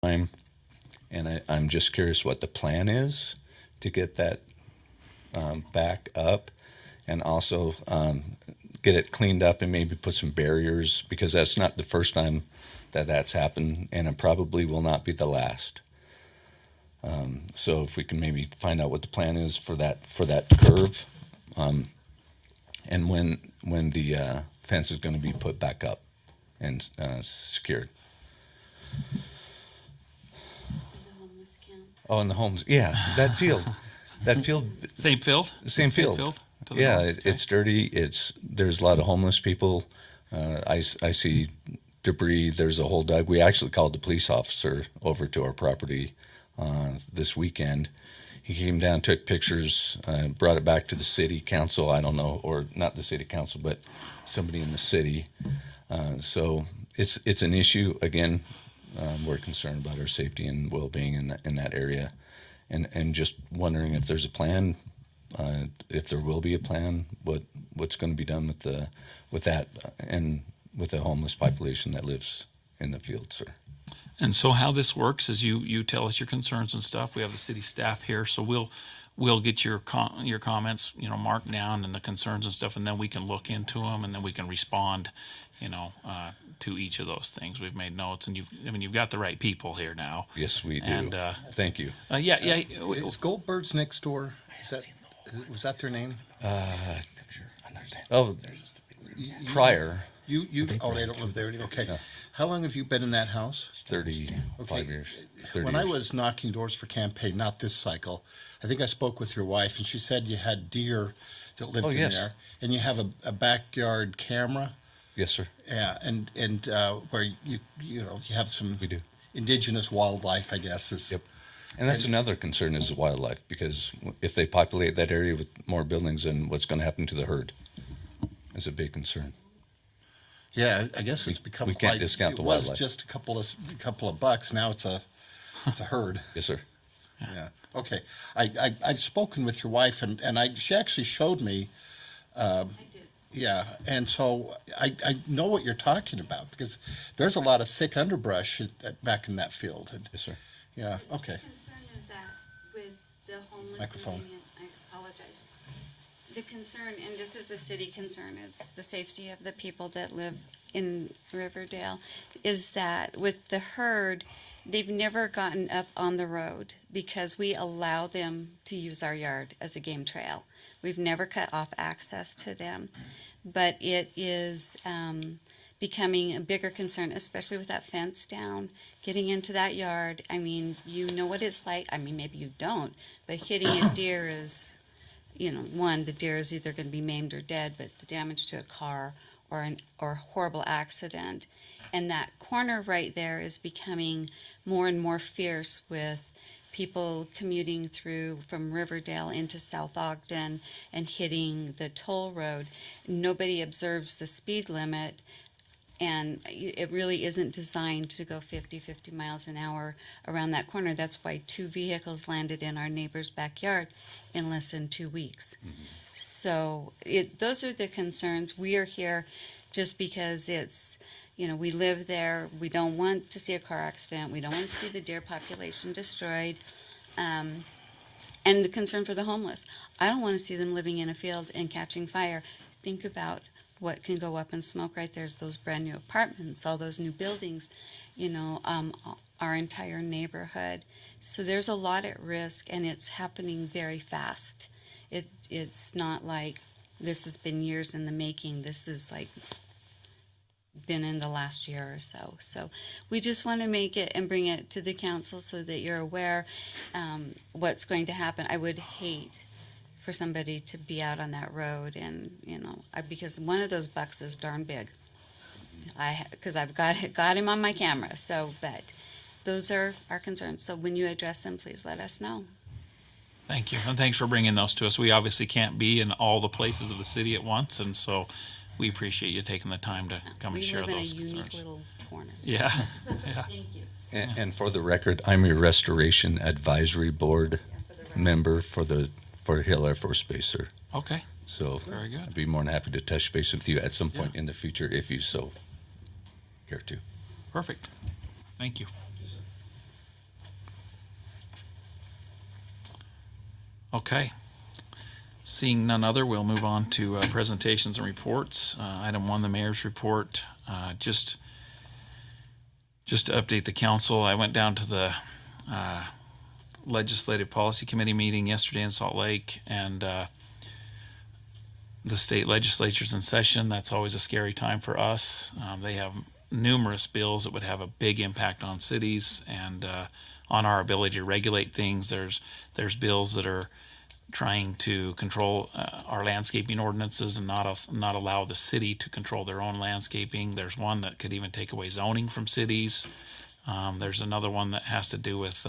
time, and I'm just curious what the plan is to get that back up, and also get it cleaned up and maybe put some barriers, because that's not the first time that's happened, and it probably will not be the last. So if we can maybe find out what the plan is for that curve, and when the fence is going to be put back up and secured. The homeless camp. Oh, and the homes, yeah, that field. Same field? Same field. To the Yeah, north? Okay. it's dirty. There's a lot of homeless people. I see debris. There's a whole dug. We actually called the police officer over to our property this weekend. He came down, took pictures, brought it back to the city council. I don't know, or not the city council, but somebody in the city. So it's an issue. Again, we're concerned about our safety and well-being in that area, and just wondering if there's a plan. If there will be a plan, what's going to be done with that and with the homeless population that lives in the field, sir. And so how this works is you tell us your concerns and stuff. We have the city staff here, so we'll get your comments, marked down, and the concerns and stuff, and then we can look into them, and then we can respond, to each of those things. We've made notes, and you've got the right people here now. Yes, we do. And thank you. yeah. Is Goldberg's next door? Was that their name? Oh, prior Oh, they don't live there anymore. Okay. No. How long have you been in that house? 35 years. 30 When years. I was knocking doors for campaign, not this cycle, I think I spoke with your wife, and she said you had deer that lived in yes. there, and you have a backyard camera. Yes, sir. Yeah, and where you have some We do. indigenous wildlife, I guess. Yep. And that's another concern is the wildlife, because if they populate that area with more buildings, then what's going to happen to the herd is a big concern. Yeah, I guess it's become we can't quite. discount the it was wildlife. just a couple of bucks. Now it's a herd. Yes, sir. Yeah. Okay. I've spoken with your wife, and she actually showed me. I did. Yeah, and so I know what you're talking about, because there's a lot of thick underbrush back in that field. And, Yes, sir. yeah. Okay. The concern is that with the homeless Microphone. living in, I apologize. The concern, and this is a city concern, it's the safety of the people that live in Riverdale, is that with the herd, they've never gotten up on the road because we allow them to use our yard as a game trail. We've never cut off access to them, but it is becoming a bigger concern, especially with that fence down, getting into that yard. I mean, you know what it's like. I mean, maybe you don't, but hitting a deer is, the deer is either going to be maimed or dead, but the damage to a car or a horrible accident. And that corner right there is becoming more and more fierce with people commuting through from Riverdale into South Ogden and hitting the toll road. Nobody observes the speed limit, and it really isn't designed to go 50 miles an hour around that corner. That's why 2 vehicles landed in our neighbor's backyard in less than 2 weeks. Mm-hmm. So those are the concerns. We are here just because it's, we live there. We don't want to see a car accident. We don't want to see the deer population destroyed. And the concern for the homeless. I don't want to see them living in a field and catching fire. Think about what can go up in smoke right there's those brand new apartments, all those new buildings, our entire neighborhood. So there's a lot at risk, and it's happening very fast. It's not like this has been years in the making. This is like been in the last year or so. So we just want to make it and bring it to the council so that you're aware what's going to happen. I would hate for somebody to be out on that road and, because one of those bucks is darn big. Because I've got him on my camera. So, but those are our concerns. So when you address them, please let us know. Thank you, and thanks for bringing those to us. We obviously can't be in all the places of the city at once, and so we appreciate you taking the time to come and share those concerns. We live in a unique little corner. Yeah, yeah. Thank you. And for the record, I'm your Restoration Advisory Board member for Hill Air Force Base, sir. Okay, So very good. I'd be more than happy to touch base with you at some point in the future if you so care to. Perfect. Thank you. Okay. Seeing none other, we'll move on to presentations and reports. Item 1, the mayor's report. Just to update the council, I went down to the Legislative Policy Committee meeting yesterday in Salt Lake, and the state legislature's in session. That's always a scary time for us. They have numerous bills that would have a big impact on cities and on our ability to regulate things. There's bills that are trying to control our landscaping ordinances and not allow the city to control their own landscaping. There's one that could even take away zoning from cities. There's another one that has to do with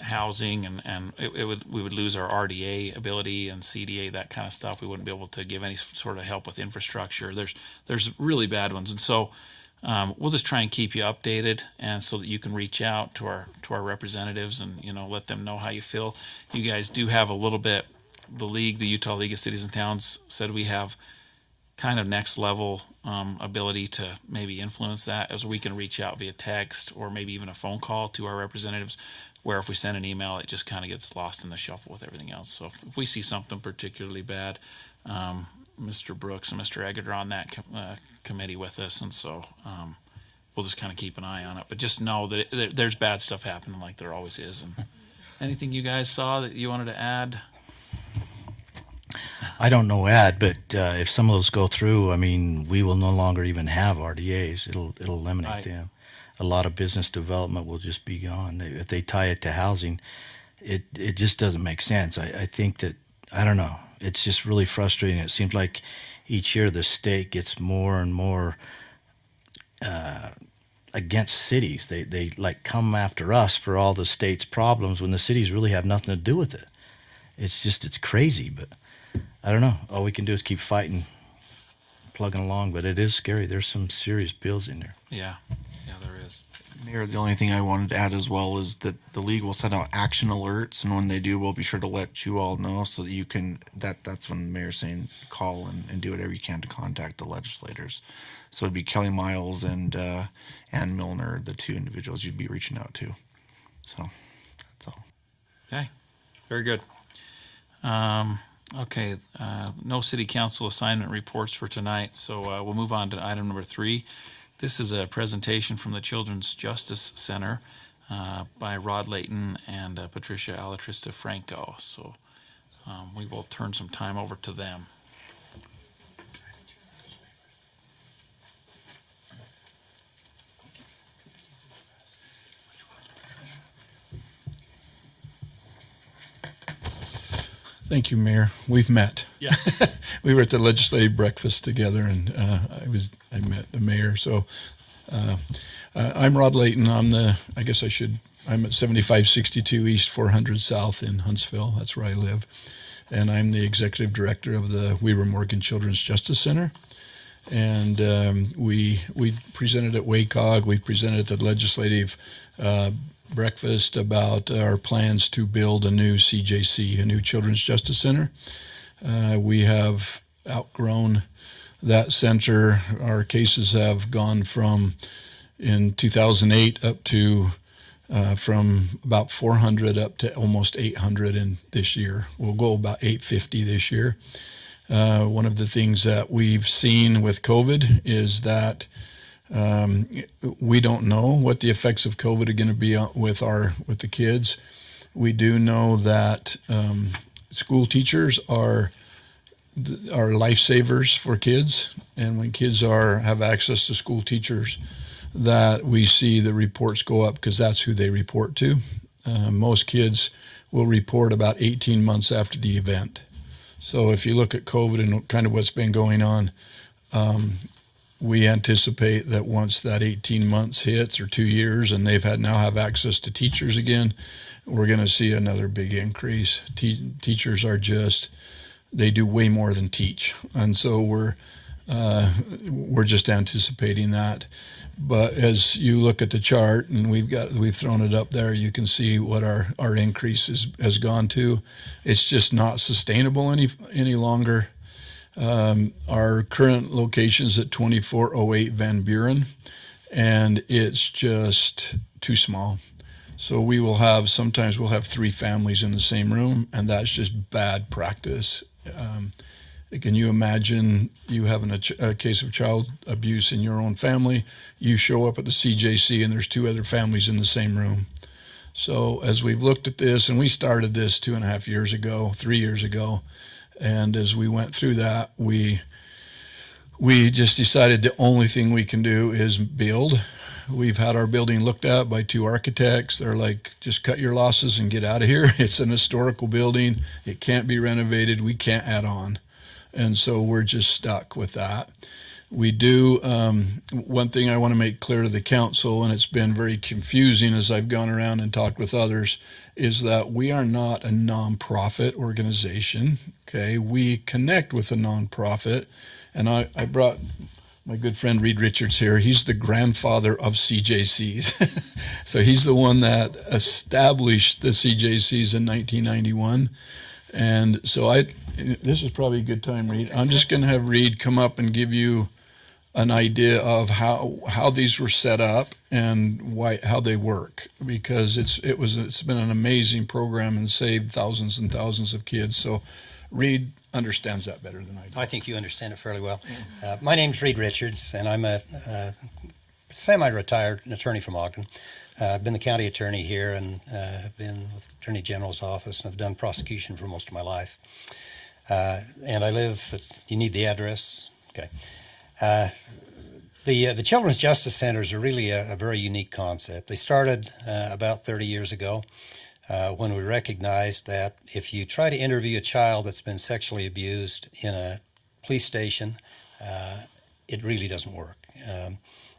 housing, and we would lose our RDA ability and CDA, that kind of stuff. We wouldn't be able to give any sort of help with infrastructure. There's really bad ones, and so we'll just try and keep you updated, and so that you can reach out to our representatives and let them know how you feel. You guys do have a little bit. The Utah League of Cities and Towns said we have kind of next level ability to maybe influence that, as we can reach out via text or maybe even a phone call to our representatives, where if we send an email, it just kind of gets lost in the shuffle with everything else. So if we see something particularly bad, Mr. Brooks and Mr. Egger are on that committee with us, and so we'll just kind of keep an eye on it. But just know that there's bad stuff happening, like there always is. And anything you guys saw that you wanted to add? I don't know but if some of those go through, I mean, we will no longer even have RDAs. It'll eliminate Right. them. A lot of business development will just be gone. If they tie it to housing, it just doesn't make sense. I think that, I don't know, it's just really frustrating. It seems like each year the state gets more and more against cities. They like come after us for all the state's problems when the cities really have nothing to do with it. It's crazy, but I don't know. All we can do is keep fighting, plugging along, but it is scary. There's some serious bills in there. Yeah, there is. Mayor, the only thing I wanted to add as well is that the league will send out action alerts, and when they do, we'll be sure to let you all know so that you can. That's when the mayor's saying call and do whatever you can to contact the legislators. So it'd be Kelly Miles and Ann Milner, the two individuals you'd be reaching out to. So that's all. Okay, very good. Okay, no city council assignment reports for tonight, so we'll move on to item number 3. This is a presentation from the Children's Justice Center by Rod Layton and Patricia Alatrista Franco. So we will turn some time over to them. Thank you, Mayor. We've met. Yeah. We were at the legislative breakfast together, and I met the mayor. So I'm Rod Layton. I'm at 7562 East 400 South in Huntsville. That's where I live, and I'm the executive director of the Weaver Morgan Children's Justice Center. And we presented at WACOG. We presented at the legislative breakfast about our plans to build a new CJC, a new Children's Justice Center. We have outgrown that center. Our cases have gone from, in 2008, up to from about 400 up to almost 800 in this year. We'll go about 850 this year. One of the things that we've seen with COVID is that we don't know what the effects of COVID are going to be with the kids. We do know that school teachers are lifesavers for kids, and when kids have access to school teachers, that we see the reports go up because that's who they report to. Most kids will report about 18 months after the event. So if you look at COVID and kind of what's been going on, we anticipate that once that 18 months hits, or 2 years, and they've now have access to teachers again, we're going to see another big increase. Teachers are they do way more than teach, and so we're just anticipating that. But as you look at the chart, and we've thrown it up there, you can see what our increase has gone to. It's just not sustainable any longer. Our current location is at 2408 Van Buren, and it's just too small. So sometimes we'll have 3 families in the same room, and that's just bad practice. Can you imagine you having a case of child abuse in your own family? You show up at the CJC and there's 2 other families in the same room. So as we've looked at this, and we started this 2.5 years ago, 3 years ago, and as we went through that, we just decided the only thing we can do is build. We've had our building looked at by 2 architects. They're like, just cut your losses and get out of here. It's an historical building. It can't be renovated. We can't add on. And so we're just stuck with that. We do, one thing I want to make clear to the council, and it's been very confusing as I've gone around and talked with others, is that we are not a nonprofit organization. Okay, we connect with a nonprofit, and I brought my good friend Reed Richards here. He's the grandfather of CJCs. So he's the one that established the CJCs in 1991. And so this is probably a good time, Reed. I'm just going to have Reed come up and give you an idea of how these were set up and how they work, because it's been an amazing program and saved thousands and thousands of kids. So Reed understands that better than I do. I think you understand it fairly well. My name's Reed Richards, and I'm a semi-retired attorney from Ogden. I've been the county attorney here and have been with the Attorney General's office, and I've done prosecution for most of my life. And I live you need the address? Okay. The Children's Justice Centers are really a very unique concept. They started about 30 years ago when we recognized that if you try to interview a child that's been sexually abused in a police station, it really doesn't work.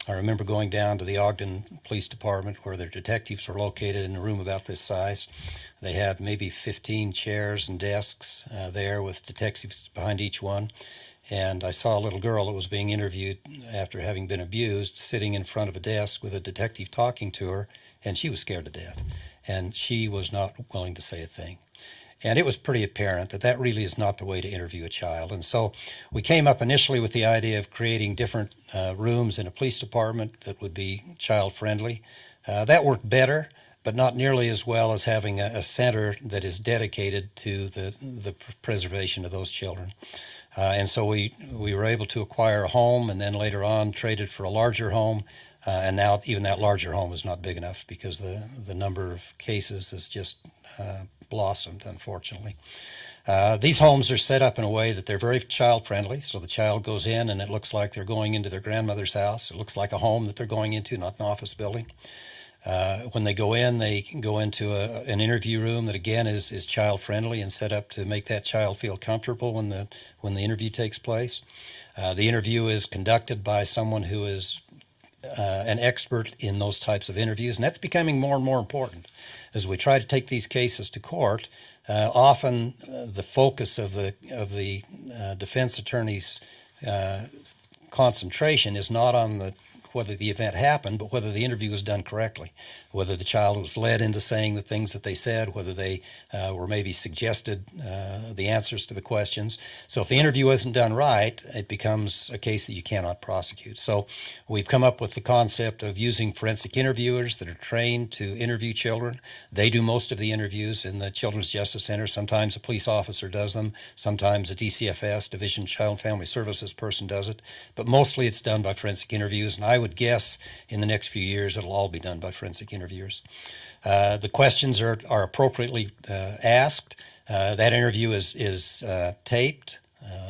I remember going down to the Ogden Police Department where their detectives were located in a room about this size. They had maybe 15 chairs and desks there with detectives behind each one. And I saw a little girl that was being interviewed after having been abused sitting in front of a desk with a detective talking to her, and she was scared to death. And she was not willing to say a thing. And it was pretty apparent that that really is not the way to interview a child. And so we came up initially with the idea of creating different rooms in a police department that would be child-friendly. That worked better, but not nearly as well as having a center that is dedicated to the preservation of those children. And so we were able to acquire a home and then later on traded for a larger home. And now even that larger home is not big enough because the number of cases has just blossomed, unfortunately. These homes are set up in a way that they're very child-friendly, so the child goes in and it looks like they're going into their grandmother's house. It looks like a home that they're going into, not an office building. When they go in, they can go into an interview room that, again, is child-friendly and set up to make that child feel comfortable when the interview takes place. The interview is conducted by someone who is an expert in those types of interviews, and that's becoming more and more important. As we try to take these cases to court, often the focus of the defense attorney's concentration is not on whether the event happened, but whether the interview was done correctly, whether the child was led into saying the things that they said, whether they were maybe suggested the answers to the questions. So if the interview isn't done right, it becomes a case that you cannot prosecute. So we've come up with the concept of using forensic interviewers that are trained to interview children. They do most of the interviews in the Children's Justice Center. Sometimes a police officer does them. Sometimes a DCFS, Division of Child and Family Services person does it. But mostly it's done by forensic interviews, and I would guess in the next few years it'll all be done by forensic interviewers. The questions are appropriately asked. That interview is taped.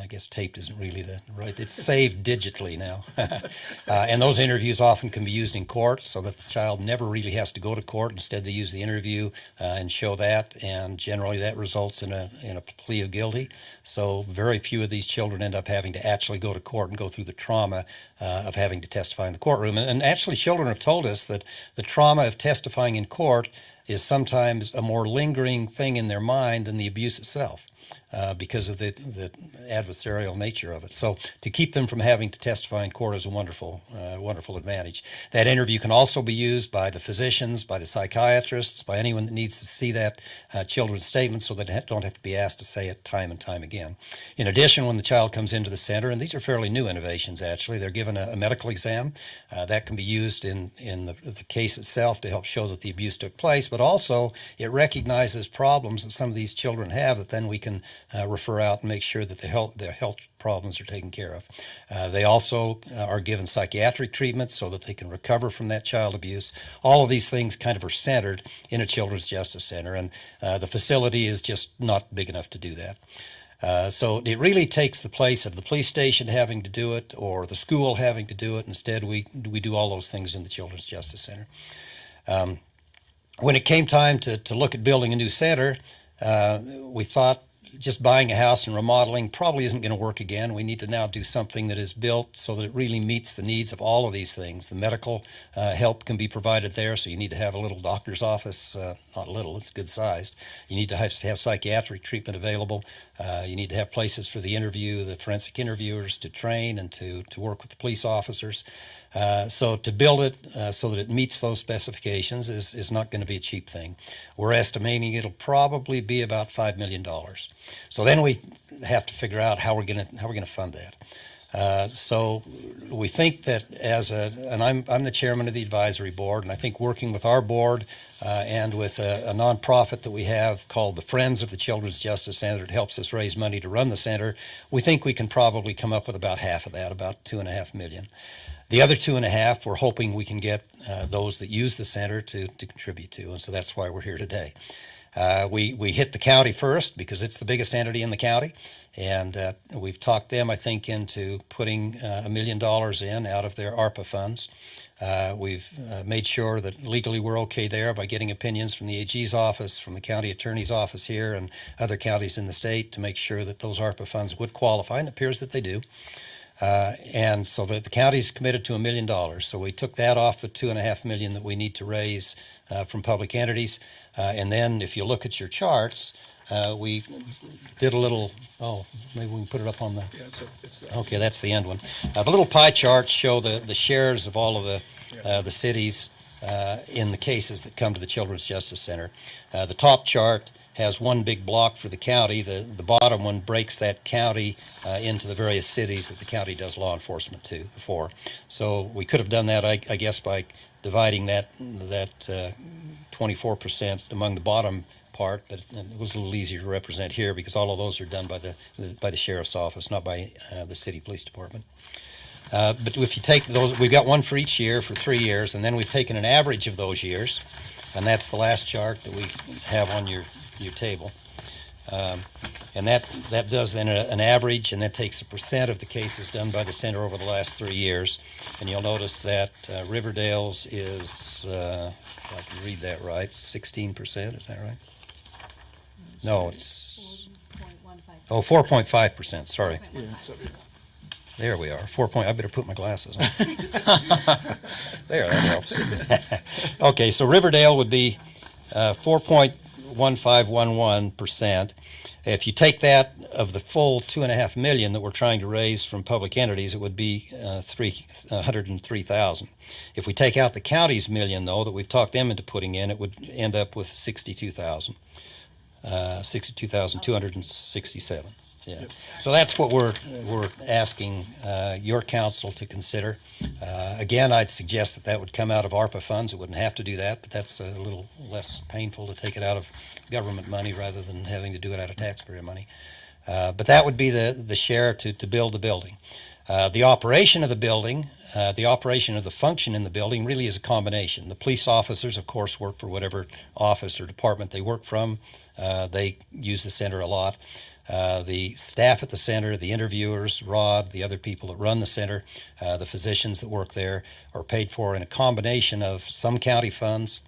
I guess taped isn't really the right, it's saved digitally now. And those interviews often can be used in court so that the child never really has to go to court. Instead, they use the interview and show that, and generally that results in a plea of guilty. So very few of these children end up having to actually go to court and go through the trauma of having to testify in the courtroom. And actually children have told us that the trauma of testifying in court is sometimes a more lingering thing in their mind than the abuse itself. because of the adversarial nature of it. So to keep them from having to testify in court is a wonderful advantage. That interview can also be used by the physicians, by the psychiatrists, by anyone that needs to see that children's statement, so that they don't have to be asked to say it time and time again. In addition, when the child comes into the center, and these are fairly new innovations actually, they're given a medical exam. That can be used in the case itself to help show that the abuse took place, but also it recognizes problems that some of these children have that then we can refer out and make sure that their health problems are taken care of. They also are given psychiatric treatment so that they can recover from that child abuse. All of these things kind of are centered in a children's justice center, and the facility is just not big enough to do that. So it really takes the place of the police station having to do it or the school having to do it. Instead, we do all those things in the Children's Justice Center. When it came time to look at building a new center, we thought just buying a house and remodeling probably isn't going to work again. We need to now do something that is built so that it really meets the needs of all of these things. The medical help can be provided there, so you need to have a little doctor's office, not little, it's good sized. You need to have psychiatric treatment available. You need to have places for the forensic interviewers to train and to work with the police officers. So to build it so that it meets those specifications is not going to be a cheap thing. We're estimating it'll probably be about $5 million. So then we have to figure out how we're going to fund that. So we think that and I'm the chairman of the advisory board, and I think working with our board and with a nonprofit that we have called the Friends of the Children's Justice Center that helps us raise money to run the center, we think we can probably come up with about half of that, about $2.5 million. The other 2.5, we're hoping we can get those that use the center to contribute to, and so that's why we're here today. We hit the county first because it's the biggest entity in the county, and we've talked them, I think, into putting $1 million in out of their ARPA funds. We've made sure that legally we're okay there by getting opinions from the AG's office, from the county attorney's office here, and other counties in the state to make sure that those ARPA funds would qualify, and it appears that they do. And so the county's committed to $1 million. So we took that off the $2.5 million that we need to raise from public entities. And then if you look at your charts, we did a little, maybe we can put it up on the, okay, that's the end one. The little pie charts show the shares of all of the cities in the cases that come to the Children's Justice Center. The top chart has one big block for the county. The bottom one breaks that county into the various cities that the county does law enforcement for. So we could have done that, I guess, by dividing that 24% among the bottom part, but it was a little easier to represent here because all of those are done by the sheriff's office, not by the city police department. But if you take those, we've got one for each year for 3 years, and then we've taken an average of those years, and that's the last chart that we have on your table. And that does then an average, and that takes a percent of the cases done by the center over the last 3 years. And you'll notice that Riverdale's is, if I can read that right, 16%, is that right? No, it's 4.5%, sorry. There we are. 4 point. I better put my glasses on. There, that helps. Okay, so Riverdale would be 4.1511%. If you take that of the full $2.5 million that we're trying to raise from public entities, it would be 103,000. If we take out the county's million, though, that we've talked them into putting in, it would end up with 62,000. 62,267. Yeah. Yep. So that's what we're asking your council to consider. Again, I'd suggest that would come out of ARPA funds. It wouldn't have to do that, but that's a little less painful to take it out of government money rather than having to do it out of taxpayer money. But that would be the share to build the building. The operation of the building, the operation of the function in the building really is a combination. The police officers, of course, work for whatever office or department they work from. They use the center a lot. The staff at the center, the interviewers, Rod, the other people that run the center, the physicians that work there are paid for in a combination of some county funds,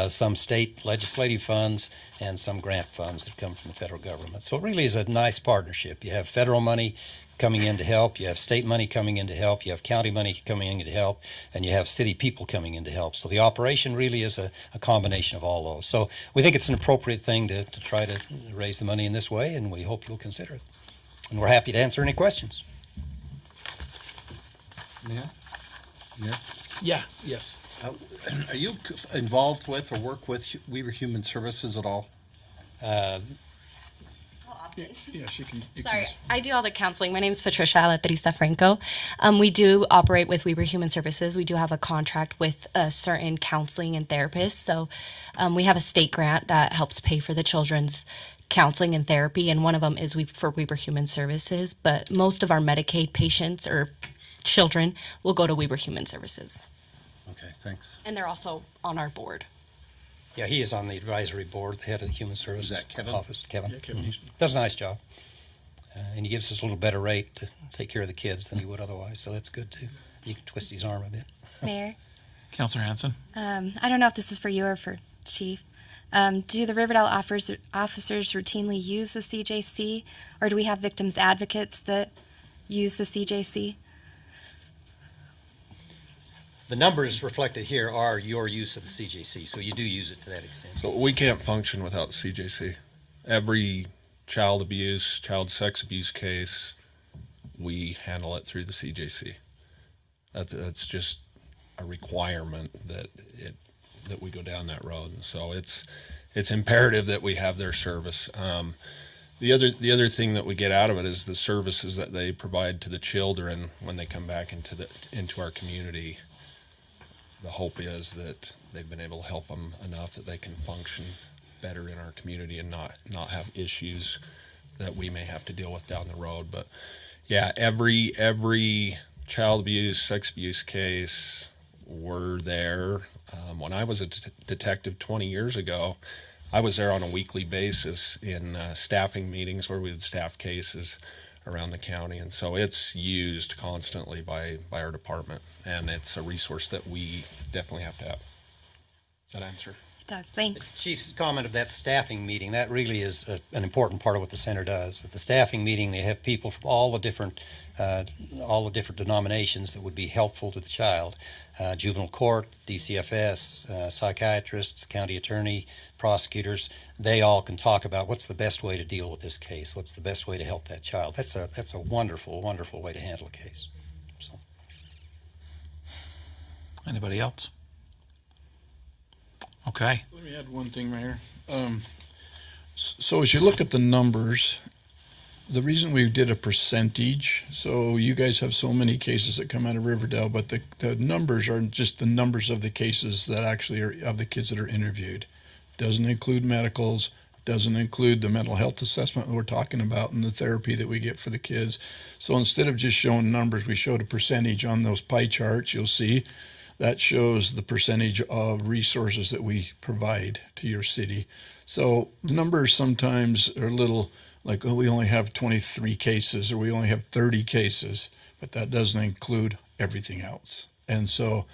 some state legislative funds, and some grant funds that come from the federal government. So it really is a nice partnership. You have federal money coming in to help, you have state money coming in to help, you have county money coming in to help, and you have city people coming in to help. So the operation really is a combination of all those. So we think it's an appropriate thing to try to raise the money in this way, and we hope you'll consider it. And we're happy to answer any questions. Yeah. Yeah. Yeah, yes. Are you involved with or work with Weaver Human Services at all? Yeah, she can. Sorry, I do all the counseling. My name is Patricia Alatrista Franco. We do operate with Weaver Human Services. We do have a contract with a certain counseling and therapists. So we have a state grant that helps pay for the children's counseling and therapy, and one of them is for Weaver Human Services. But most of our Medicaid patients or children will go to Weaver Human Services. Okay, thanks. And they're also on our board. Yeah, he is on the advisory board, the head of the Human Services Is that Kevin? Office. Kevin. Yeah, Kevin Easton. Does a nice job. And he gives us a little better rate to take care of the kids than he would otherwise, so that's good too. You can twist his arm a bit. Mayor, Counselor Hanson? I don't know if this is for you or for Chief. Do the Riverdale officers routinely use the CJC, or do we have victims advocates that use the CJC? The numbers reflected here are your use of the CJC, so you do use it to that extent. So we can't function without CJC. Every child abuse, child sex abuse case, we handle it through the CJC. That's just a requirement that we go down that road. And so it's imperative that we have their service. The other thing that we get out of it is the services that they provide to the children when they come back into our community. The hope is that they've been able to help them enough that they can function better in our community and not have issues that we may have to deal with down the road. But yeah, every child abuse, sex abuse case, we're there. When I was a detective 20 years ago, I was there on a weekly basis in staffing meetings where we would staff cases around the county, and so it's used constantly by our department, and it's a resource that we definitely have to have. Does that answer? It does. Thanks. Chief's comment of that staffing meeting, that really is an important part of what the center does. At the staffing meeting, they have people from all the different denominations that would be helpful to the child. Juvenile court, DCFS, psychiatrists, county attorney, prosecutors, they all can talk about what's the best way to deal with this case, what's the best way to help that child. That's a wonderful, wonderful way to handle a case. So. Anybody else? Okay. Let me add one thing, Mayor. So as you look at the numbers, the reason we did a percentage, so you guys have so many cases that come out of Riverdale, but the numbers are just the numbers of the cases that actually are of the kids that are interviewed. Doesn't include medicals, doesn't include the mental health assessment that we're talking about and the therapy that we get for the kids. So instead of just showing numbers, we showed a percentage on those pie charts. You'll see that shows the percentage of resources that we provide to your city. So the numbers sometimes are a little like, oh, we only have 23 cases or we only have 30 cases, but that doesn't include everything else. And so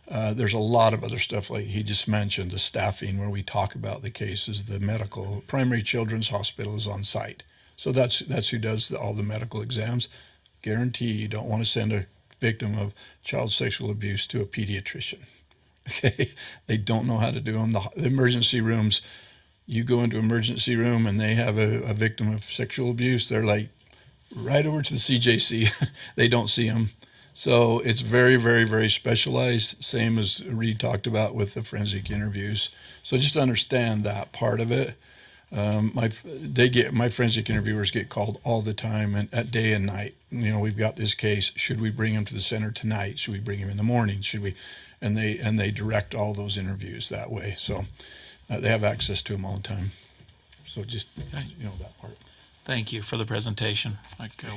there's a lot of other stuff like he just mentioned, the staffing where we talk about the cases, the medical, primary children's hospital is on site. So that's who does all the medical exams. Guarantee you don't want to send a victim of child sexual abuse to a pediatrician. Okay, they don't know how to do them. The emergency rooms, you go into emergency room and they have a victim of sexual abuse, they're like right over to the CJC. They don't see them. So it's very, very, very specialized, same as Reed talked about with the forensic interviews. So just understand that part of it. My forensic interviewers get called all the time and at day and night. You know, we've got this case. Should we bring him to the center tonight? Should we bring him in the morning? Should we? And they direct all those interviews that way. So they have access to them all the time. So just that part. Thank you for the presentation.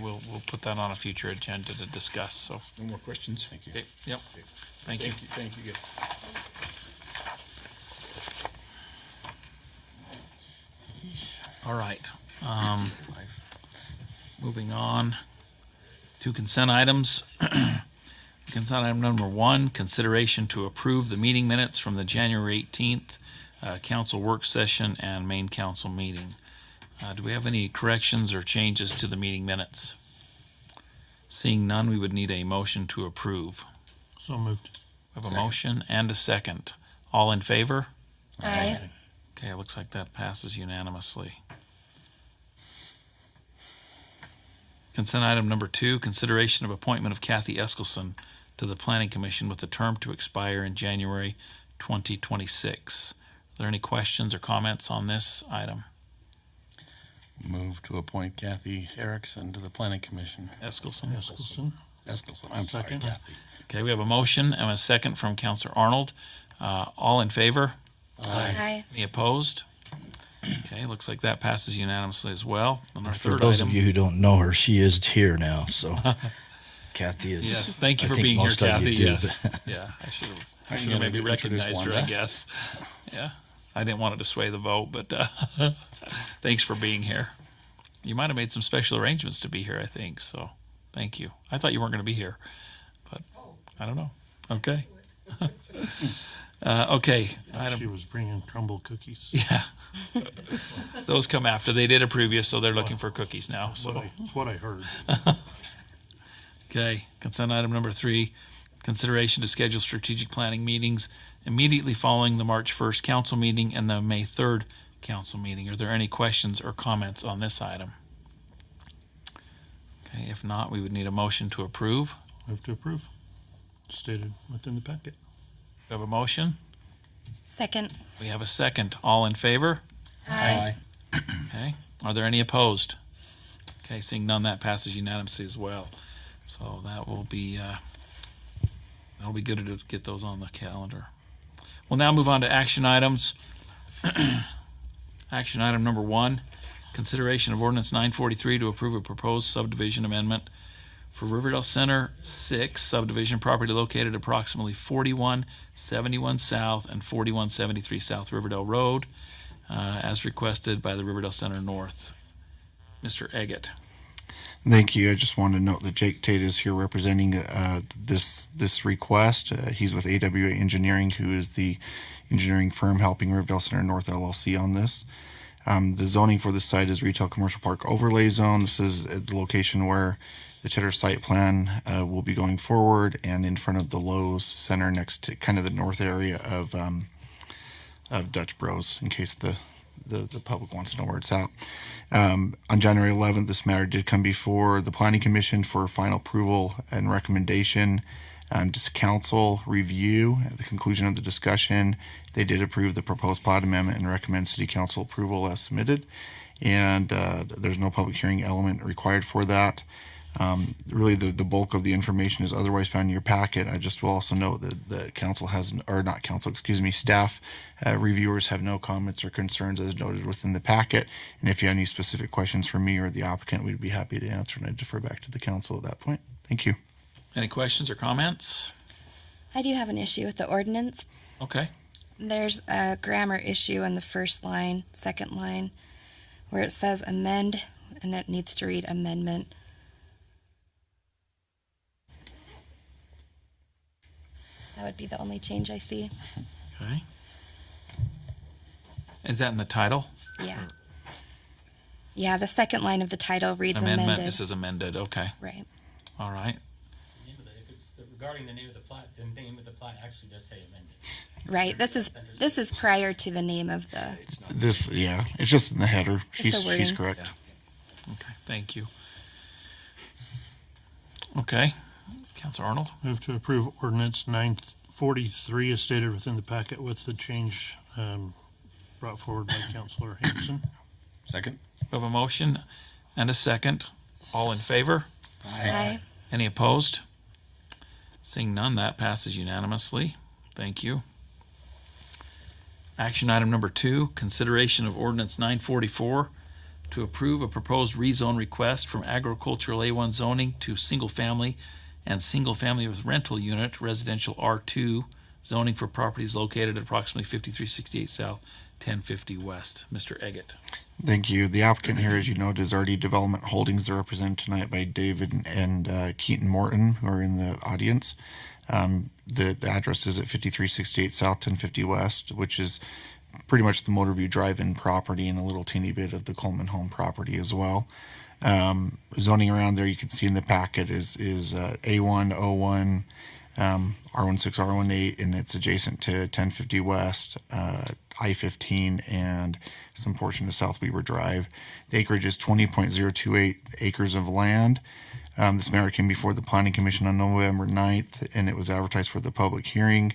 We'll put that on a future agenda to discuss. So No more questions? Thank you. okay, yep. Thank you. Thank you. All right. Moving on to consent items. Consent item number 1, consideration to approve the meeting minutes from the January 18th, council work session and main council meeting. Do we have any corrections or changes to the meeting minutes? Seeing none, we would need a motion to approve. So moved. We have a motion and a second. All in favor? Aye. Okay, it looks like that passes unanimously. Consent item number 2, consideration of appointment of Kathy Eskelson to the Planning Commission with a term to expire in January 2026. Are there any questions or comments on this item? Move to appoint Kathy Erickson to the Planning Commission. Eskelson? Eskelson, I'm sorry, Second. Kathy. Okay, we have a motion and a second from Councilor Arnold. All in favor? Aye. Any opposed? Okay, looks like that passes unanimously as well. And our For third those item. of you who don't know her, she is here now. So Kathy is. Yes, thank you I for think being here, most of you Kathy. do, Yes. but- Yeah, I should I'm have gonna maybe introduce recognized her, I Wanda. guess. Yeah, I didn't want it to sway the vote, but thanks for being here. You might have made some special arrangements to be here, I think, so thank you. I thought you weren't going to be here, but I don't know. Okay. Okay. She was bringing crumble cookies. Yeah. Those come after. They did approve you, so they're looking for cookies now. So. That's what I heard. Okay, consent item number 3, consideration to schedule strategic planning meetings immediately following the March 1st council meeting and the May 3rd council meeting. Are there any questions or comments on this item? Okay, if not, we would need a motion to approve. Move to approve. Stated within the packet. We have a motion. Second. We have a second. All in favor? Aye. Okay. Are there any opposed? Okay, seeing none, that passes unanimously as well. So that will be that'll be good to get those on the calendar. We'll now move on to action items. Action item number 1, consideration of ordinance 943 to approve a proposed subdivision amendment for Riverdale Center 6 subdivision property located approximately 4171 South and 4173 South Riverdale Road, as requested by the Riverdale Center North. Mr. Eggett. Thank you. I just wanted to note that Jake Tate is here representing this request. He's with AWA Engineering, who is the engineering firm helping Riverdale Center North LLC on this. The zoning for this site is Retail Commercial Park Overlay Zone. This is the location where the Cheddar site plan will be going forward, and in front of the Lowe's Center next to kind of the north area of Dutch Bros, in case the public wants to know where it's at. On January 11th, this matter did come before the Planning Commission for final approval and recommendation. Just council review. At the conclusion of the discussion, they did approve the proposed plat amendment and recommend City Council approval as submitted. And there's no public hearing element required for that. Really, the bulk of the information is otherwise found in your packet. I just will also note that the council has, or not council, excuse me, staff reviewers have no comments or concerns as noted within the packet. And if you have any specific questions for me or the applicant, we'd be happy to answer, and I'd defer back to the council at that point. Thank you. Any questions or comments? I do have an issue with the ordinance. Okay. There's a grammar issue on the first line, second line, where it says amend, and it needs to read amendment. That would be the only change I see. Okay. Is that in the title? Yeah. Yeah, the second line of the title reads amended. This is amended. Okay. Right. All right. If it's regarding the name of the plat, the name of the plat actually does say amended. Right. This is prior to the name of the. This, yeah, it's just in the header. Just the wording. She's correct. Yeah. Okay. Thank you. Okay. Councilor Arnold. Move to approve ordinance 943 as stated within the packet with the change brought forward by Councilor Hanson. Second. We have a motion and a second. All in favor? Aye. Any opposed? Seeing none, that passes unanimously. Thank you. Action item number 2, consideration of ordinance 944 to approve a proposed rezone request from agricultural A1 zoning to single family and single family with rental unit residential R2 zoning for properties located at approximately 5368 South, 1050 West. Mr. Eggett. Thank you. The applicant here, as you noted, is RD Development Holdings. They're represented tonight by David and Keaton Morton, who are in the audience. The address is at 5368 South, 1050 West, which is pretty much the Motorview Drive-In property and a little teeny bit of the Coleman Home property as well. Zoning around there, you can see in the packet is A1, O1, R16, R18, and it's adjacent to 1050 West, I-15, and some portion of South Weaver Drive. The acreage is 20.028 acres of land. This matter came before the Planning Commission on November 9th, and it was advertised for the public hearing.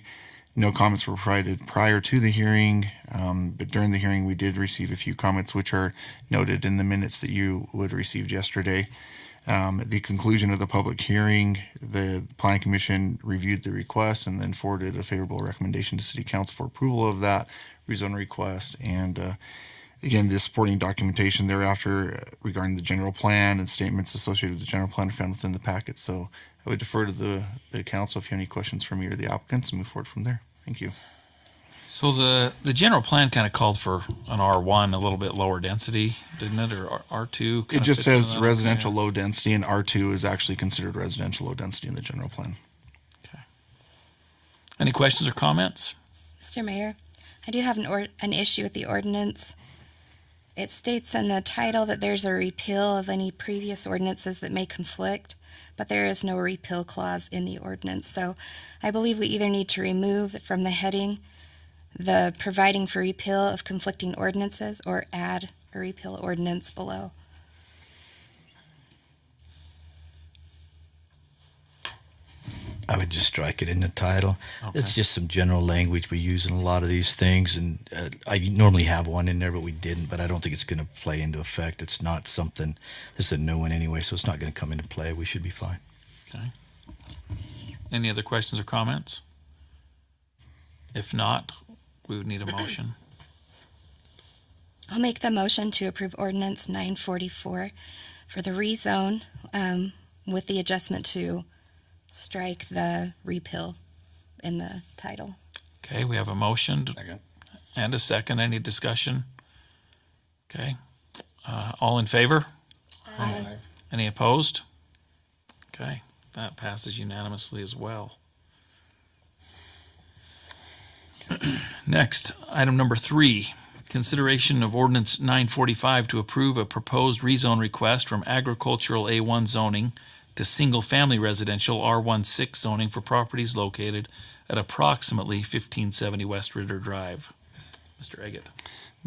No comments were provided prior to the hearing, but during the hearing we did receive a few comments which are noted in the minutes that you would received yesterday. At the conclusion of the public hearing, the Planning Commission reviewed the request and then forwarded a favorable recommendation to City Council for approval of that rezone request. And again, the supporting documentation thereafter regarding the general plan and statements associated with the general plan are found within the packet. So I would defer to the council if you have any questions for me or the applicants and move forward from there. Thank you. So the general plan kind of called for an R1, a little bit lower density, didn't it, or R2? It just says residential low density, and R2 is actually considered residential low density in the general plan. Okay. Any questions or comments? Mr. Mayor, I do have an issue with the ordinance. It states in the title that there's a repeal of any previous ordinances that may conflict, but there is no repeal clause in the ordinance. So I believe we either need to remove from the heading the providing for repeal of conflicting ordinances or add a repeal ordinance below. I would just strike it in the title. Okay. It's just some general language we use in a lot of these things, and I normally have one in there, but we didn't. But I don't think it's going to play into effect. It's not something. This is a new one anyway, so it's not going to come into play. We should be fine. Okay. Any other questions or comments? If not, we would need a motion. I'll make the motion to approve ordinance 944 for the rezone with the adjustment to strike the repeal in the title. Okay, we have a motion Second. and a second. Any discussion? Okay. All in favor? Aye. Any opposed? Okay, that passes unanimously as well. Next, item number 3, consideration of ordinance 945 to approve a proposed rezone request from agricultural A1 zoning to single-family residential R16 zoning for properties located at approximately 1570 West Ritter Drive. Mr. Eggett.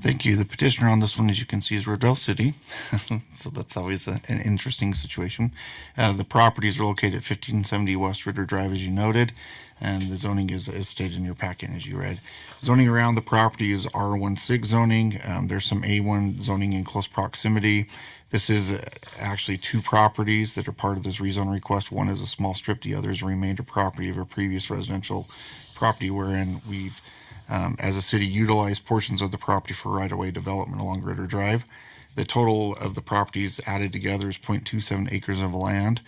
Thank you. The petitioner on this one, as you can see, is Riverdale City. So that's always an interesting situation. The properties are located at 1570 West Ritter Drive, as you noted, and the zoning is stated in your packet, as you read. Zoning around the property is R16 zoning. There's some A1 zoning in close proximity. This is actually 2 properties that are part of this rezone request. One is a small strip. The other is a remainder property of a previous residential property wherein we've as a city, utilized portions of the property for right-of-way development along Ritter Drive. The total of the properties added together is 0.27 acres of land.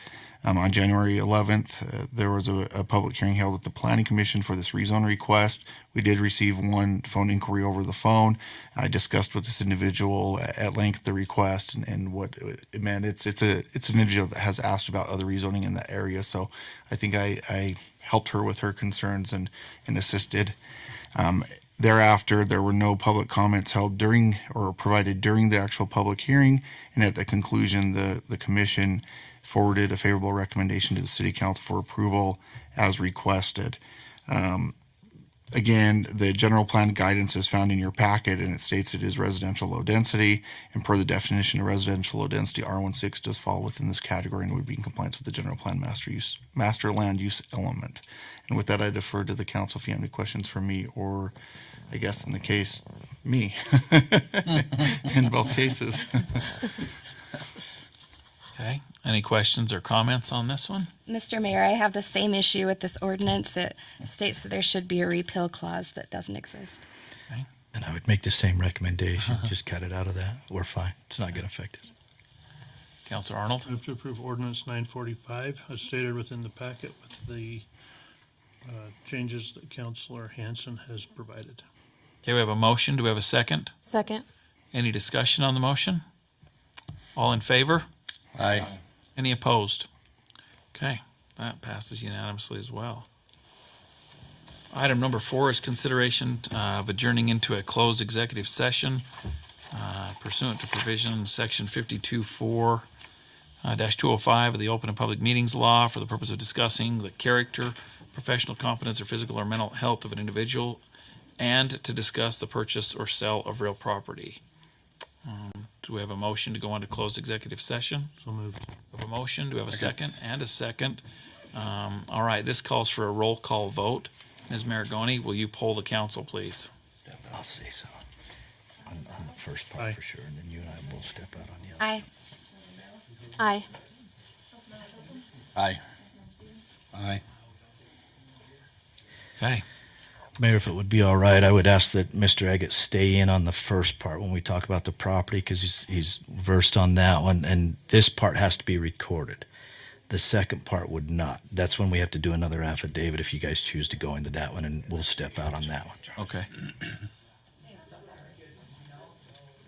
On January 11th, there was a public hearing held with the Planning Commission for this rezone request. We did receive one phone inquiry over the phone. I discussed with this individual at length the request and what it meant. It's an individual that has asked about other rezoning in that area, so I think I helped her with her concerns and assisted. Thereafter, there were no public comments held during or provided during the actual public hearing, and at the conclusion, the commission forwarded a favorable recommendation to the City Council for approval as requested. Again, the general plan guidance is found in your packet, and it states it is residential low density, and per the definition of residential low density, R16 does fall within this category and would be in compliance with the general plan master land use element. And with that, I defer to the council if you have any questions for me, or I guess in the case, me, in both cases. Okay, any questions or comments on this one? Mr. Mayor, I have the same issue with this ordinance that states that there should be a repeal clause that doesn't exist. Okay. And I would make the same recommendation. Just cut it out of that. We're fine. It's not going to affect us. Councilor Arnold? Move to approve ordinance 945 as stated within the packet with the changes that Councilor Hanson has provided. Okay, we have a motion. Do we have a second? Second. Any discussion on the motion? All in favor? Aye. Any opposed? Okay, that passes unanimously as well. Item number 4 is consideration of adjourning into a closed executive session pursuant to provision section 52.4 -205 of the Open and Public Meetings Law for the purpose of discussing the character, professional competence, or physical or mental health of an individual, and to discuss the purchase or sale of real property. Do we have a motion to go into closed executive session? So moved. We have a motion. Do we have a second? And a second. All right, this calls for a roll call vote. Ms. Maragoni, will you poll the council, please? I'll say so. On the first part Aye. for sure, and then you and I will step out on the other. Aye. Aye. Aye. Aye. Okay. Mayor, if it would be all right, I would ask that Mr. Eggett stay in on the first part when we talk about the property, because he's versed on that one, and this part has to be recorded. The second part would not. That's when we have to do another affidavit if you guys choose to go into that one, and we'll step out on that one. Okay.